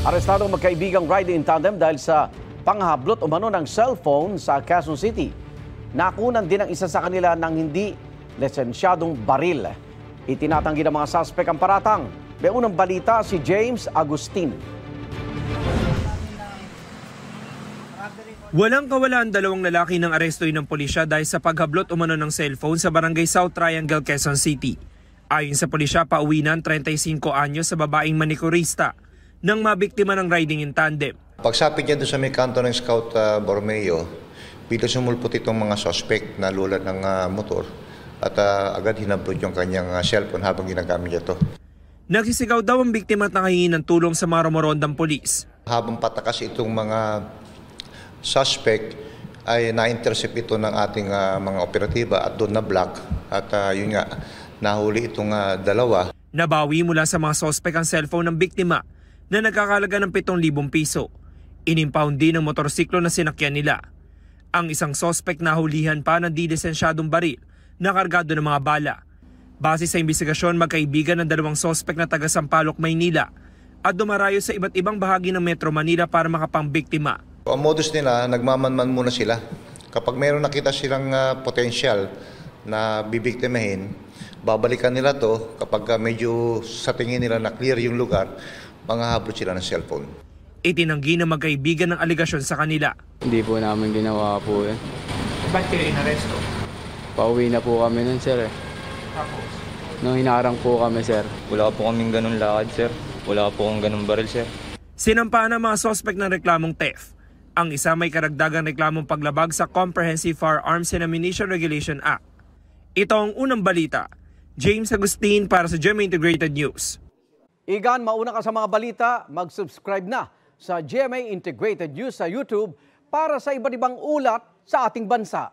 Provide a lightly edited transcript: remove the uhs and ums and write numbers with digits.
Arestado ang magkaibigang riding in tandem dahil sa panghablot umano ng cellphone sa Quezon City. Nakunan din ang isa sa kanila ng hindi lisensyadong baril. Itinatanggi ng mga suspect ang paratang. May unang balita si James Agustin. Walang kawalaan, dalawang lalaki ng aresto ng pulisya dahil sa paghablot umano ng cellphone sa Barangay South Triangle, Quezon City. Ayon sa pulisya, pauwi ng 35 anyos sa babaeng manikurista nang mabiktima ng riding in tandem. Pagsapit niya doon sa may kanto ng Scout Borromeo, bigla sumulpot itong mga suspect na lula ng motor at agad hinablot yung kanyang cellphone habang ginagamit niya ito. Nagsisigaw daw ang biktima at nakahingi ng tulong sa mga rumorondang pulis. Habang patakas itong mga suspect ay na-intercept ito ng ating mga operatiba at doon na block at yun nga, nahuli itong dalawa. Nabawi mula sa mga suspect ang cellphone ng biktima na nagkakalaga ng 7,000 piso. Inimpound din ang motorsiklo na sinakyan nila. Ang isang suspect nahulihan pa ng di-lisensyadong baril na kargado ng mga bala. Base sa imbestigasyon, magkaibigan ng dalawang suspect na taga Sampaloc, Maynila at dumarayo sa iba't ibang bahagi ng Metro Manila para makapangbiktima. Ang modus nila, nagmamanman muna sila. Kapag mayroon nakita silang potensyal na bibiktimahin, babalikan nila to kapag medyo sa tingin nila na clear yung lugar, manghahablot sila ng cellphone. Itinanggi ng magkaibigan ng aligasyon sa kanila. Hindi po namin ginawa po yan. Ba't kayo inaresto? Pauwi na po kami nun, sir. Tapos? Nung hinarang po kami, sir. Wala po kaming ganun lakad, sir. Wala po akong ganun baril, sir. Sinampahan ng mga suspect ng reklamong theft. Ang isa may karagdagang reklamong paglabag sa Comprehensive Firearms and Ammunition Regulation Act. Ito ang unang balita. James Agustin para sa GMA Integrated News. Igan, mauna ka sa mga balita, mag-subscribe na sa GMA Integrated News sa YouTube para sa iba't ibang ulat sa ating bansa.